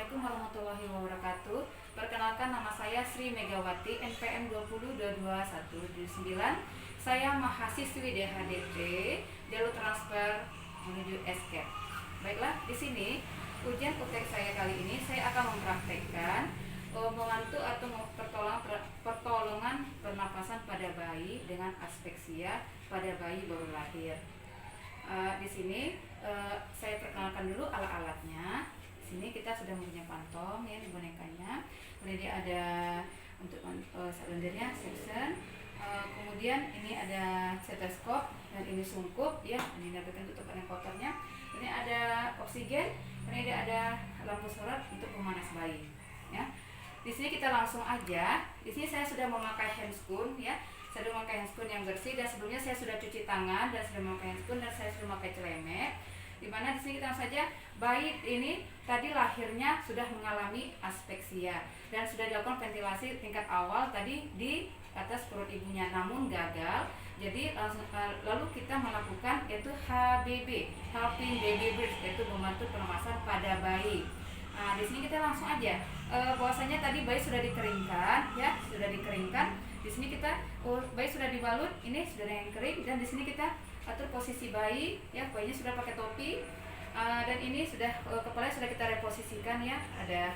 Assalamualaikum warahmatullahi wabarakatuh. Perkenalkan, nama saya Sri Megawati, NPM 2022179. Saya mahasiswi DHDT, jalur transfer menuju SCAP. Baiklah, di sini ujian UTEK saya kali ini saya akan mempraktekkan membantu atau pertolongan pernapasan pada bayi dengan aspeksia pada bayi baru lahir. Di sini saya perkenalkan dulu alat-alatnya. Di sini kita sudah punya kantong ya di bonekanya. Kemudian ada untuk silindernya, section. Kemudian ini ada stetoskop dan ini sungkup ya. Ini dapatkan tutupan yang kotornya. Ini ada oksigen. Ini ada lampu sorot untuk pemanas bayi. Ya. Di sini kita langsung aja. Di sini saya sudah memakai handscoon ya. Saya sudah memakai handscoon yang bersih, dan sebelumnya saya sudah cuci tangan dan sudah memakai handscoon, dan saya sudah memakai celemek. Dimana di sini kita langsung saja, bayi ini tadi lahirnya sudah mengalami aspeksia dan sudah dilakukan ventilasi tingkat awal tadi di atas perut ibunya, namun gagal. Jadi lalu kita melakukan yaitu HBB, Helping Baby Breathe, yaitu membantu pernapasan pada bayi. Nah, di sini kita langsung aja bahwasanya tadi bayi sudah dikeringkan ya, sudah dikeringkan. Di sini kita bayi sudah dibalut, ini sudah yang kering, dan di sini kita atur posisi bayi ya, bayinya sudah pakai topi, dan ini sudah kepalanya sudah kita reposisikan ya, ada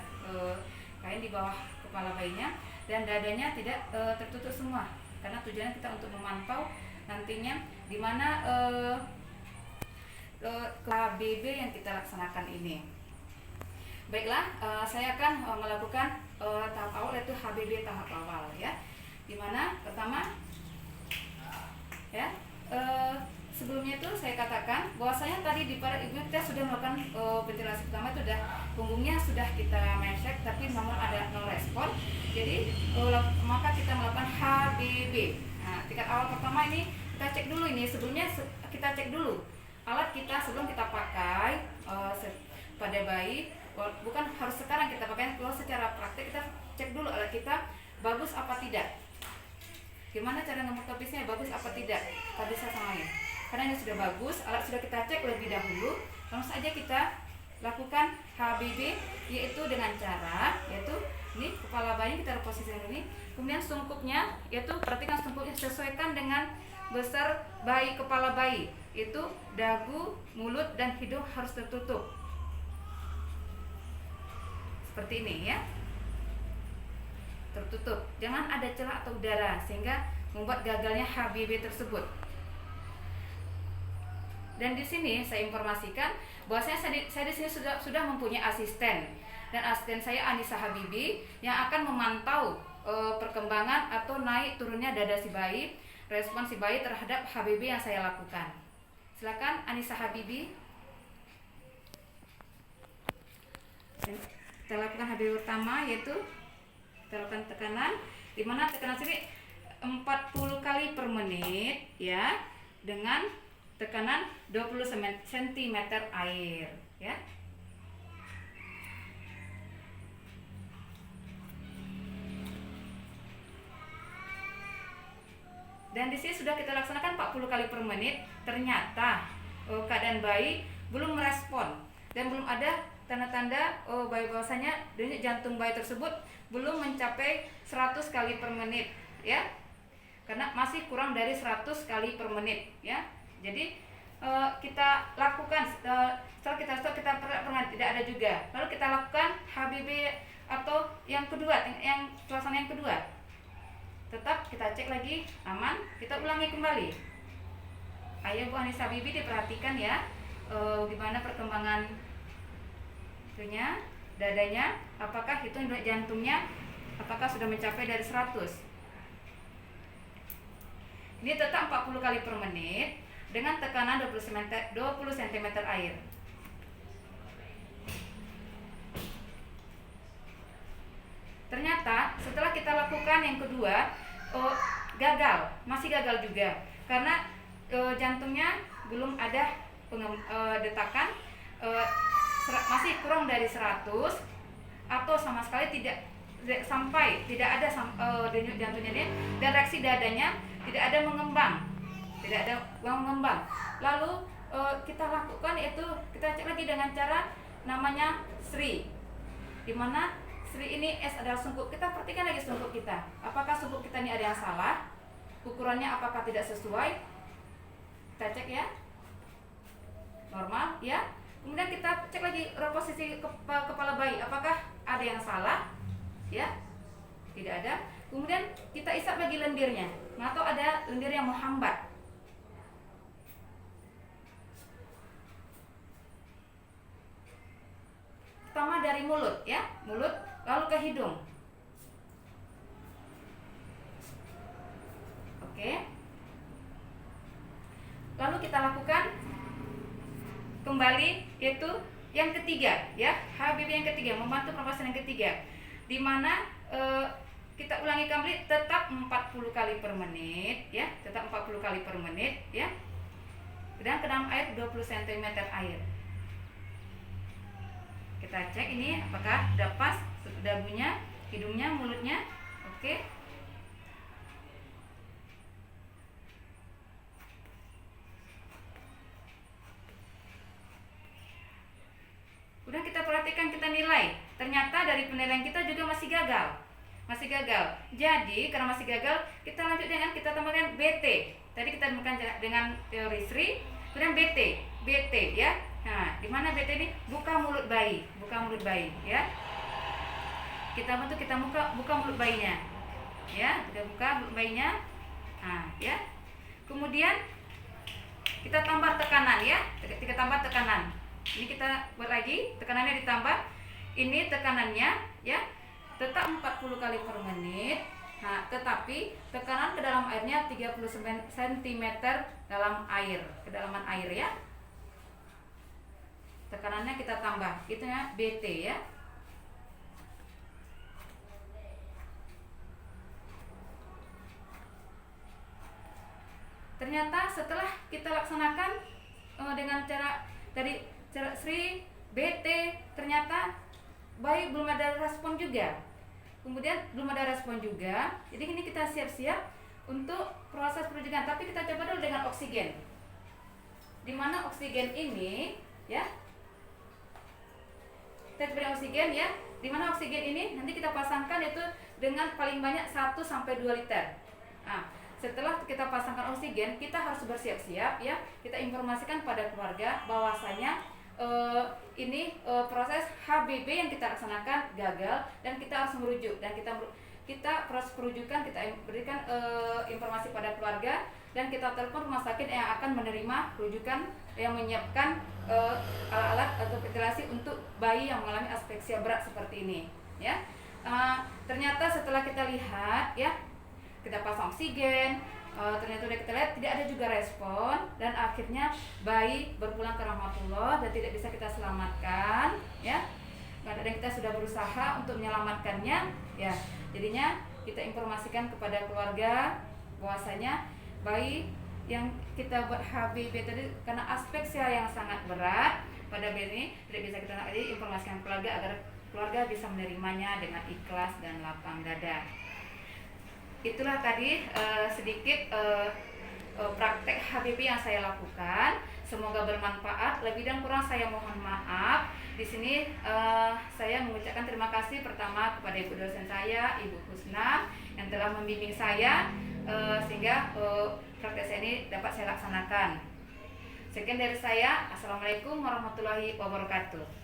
kain di bawah kepala bayinya, dan dadanya tidak tertutup semua karena tujuannya kita untuk memantau nantinya di mana KBB yang kita laksanakan ini. Baiklah, saya akan melakukan tahap awal, yaitu HBB tahap awal ya. Dimana pertama ya, sebelumnya itu saya katakan bahwasanya tadi di para ibu kita sudah melakukan ventilasi pertama, itu sudah punggungnya sudah kita mesek, tapi namun ada no respon. Jadi maka kita melakukan HBB. Nah, tingkat awal pertama ini kita cek dulu, ini sebelumnya kita cek dulu alat kita sebelum kita pakai pada bayi. Bukan harus sekarang kita pakai, kalau secara praktik kita cek dulu alat kita bagus apa tidak. Gimana cara ngemotopisnya, bagus apa tidak? Kita bisa samain. Karena ini sudah bagus, alat sudah kita cek lebih dahulu. Langsung saja kita lakukan HBB, yaitu dengan cara yaitu ini kepala bayi kita reposisikan ini. Kemudian sungkupnya, yaitu perhatikan sungkupnya sesuaikan dengan besar bayi, kepala bayi. Itu dagu, mulut, dan hidung harus tertutup. Seperti ini ya, tertutup, jangan ada celah atau udara sehingga membuat gagalnya HBB tersebut. Dan di sini saya informasikan bahwasanya saya di sini sudah mempunyai asisten, dan asisten saya Anissa Habibi yang akan memantau perkembangan atau naik turunnya dada si bayi, respon si bayi terhadap HBB yang saya lakukan. Silakan Anissa Habibi. Kita lakukan HBB pertama, yaitu kita lakukan tekanan, dimana tekanan sini 40 kali per menit ya, dengan tekanan 20 cm air ya. Dan di sini sudah kita laksanakan 40 kali per menit. Ternyata keadaan bayi belum merespon dan belum ada tanda-tanda bayi bahwasanya denyut jantung bayi tersebut belum mencapai 100 kali per menit ya, karena masih kurang dari 100 kali per menit ya. Jadi kita lakukan setelah kita pernah tidak ada juga, lalu kita lakukan HBB atau yang kedua, yang pelaksanaan yang kedua, tetap kita cek lagi aman, kita ulangi kembali. Ayo Bu Anissa Habibi diperhatikan ya, gimana perkembangan itunya, dadanya, apakah itu jantungnya apakah sudah mencapai dari 100. Ini tetap 40 kali per menit dengan tekanan 20 cm air. Ternyata setelah kita lakukan yang kedua, gagal, masih gagal juga karena jantungnya belum ada detakan, masih kurang dari 100 atau sama sekali tidak ada denyut jantungnya ini, dan reaksi dadanya tidak ada mengembang, lalu kita lakukan itu, kita cek lagi dengan cara namanya SRI, Dimana Sri ini S adalah sungkup. Kita perhatikan lagi sungkup kita. Apakah sungkup kita ini ada yang salah? Ukurannya apakah tidak sesuai? Kita cek ya. Normal ya. Kemudian kita cek lagi posisi kepala bayi. Apakah ada yang salah? Ya. Tidak ada. Kemudian kita isap lagi lendirnya. Atau ada lendir yang menghambat. Pertama dari mulut ya. Mulut lalu ke hidung. Oke. Lalu kita lakukan kembali yaitu yang ketiga ya, HBB yang ketiga, membantu pernapasan yang ketiga, di mana kita ulangi kembali tetap 40 kali per menit ya, tetap 40 kali per menit ya. Dan ke dalam air 20 cm air. Kita cek ini apakah sudah pas dagunya, hidungnya, mulutnya. Oke. Udah kita perhatikan, kita nilai. Ternyata dari penilaian kita juga masih gagal. Masih gagal. Jadi karena masih gagal, kita lanjut dengan kita tambahkan BT. Tadi kita temukan dengan teori Sri, kemudian BT. BT ya. Nah, di mana BT ini? Buka mulut bayi, buka mulut bayi ya. Kita bantu, kita buka mulut bayinya. Ya, kita buka mulut bayinya. Nah, ya. Kemudian kita tambah tekanan ya. Kita tambah tekanan. Ini kita buat lagi, tekanannya ditambah. Ini tekanannya ya. Tetap 40 kali per menit. Nah, tetapi tekanan ke dalam airnya 30 cm dalam air, kedalaman air ya. Tekanannya kita tambah, itu ya BT ya. Ternyata setelah kita laksanakan dengan cara dari cara Sri BT, ternyata bayi belum ada respon juga. Kemudian belum ada respon juga. Jadi ini kita siap-siap untuk proses perujukan, tapi kita coba dulu dengan oksigen. Dimana oksigen ini ya, kita coba oksigen ya. Dimana oksigen ini nanti kita pasangkan itu dengan paling banyak 1-2 liter. Nah, setelah kita pasangkan oksigen, kita harus bersiap-siap ya. Kita informasikan pada keluarga bahwasanya ini proses HBB yang kita laksanakan gagal dan kita harus merujuk, dan kita proses perujukan, kita berikan informasi pada keluarga, dan kita telepon rumah sakit yang akan menerima rujukan, yang menyiapkan alat-alat atau ventilasi untuk bayi yang mengalami aspeksia berat seperti ini ya. Ternyata setelah kita lihat ya, kita pasang oksigen, ternyata udah kita lihat tidak ada juga respon, dan akhirnya bayi berpulang ke rahmatullah dan tidak bisa kita selamatkan ya. Dan kita sudah berusaha untuk menyelamatkannya ya. Jadinya kita informasikan kepada keluarga bahwasanya bayi yang kita buat HBB tadi karena aspeksia yang sangat berat pada bayi ini tidak bisa kita informasikan keluarga agar keluarga bisa menerimanya dengan ikhlas dan lapang dada. Itulah tadi sedikit praktek HBB yang saya lakukan. Semoga bermanfaat. Lebih dan kurang saya mohon maaf. Di sini saya mengucapkan terima kasih pertama kepada ibu dosen saya, Ibu Husna, yang telah membimbing saya sehingga praktek saya ini dapat saya laksanakan. Sekian dari saya. Assalamualaikum warahmatullahi wabarakatuh.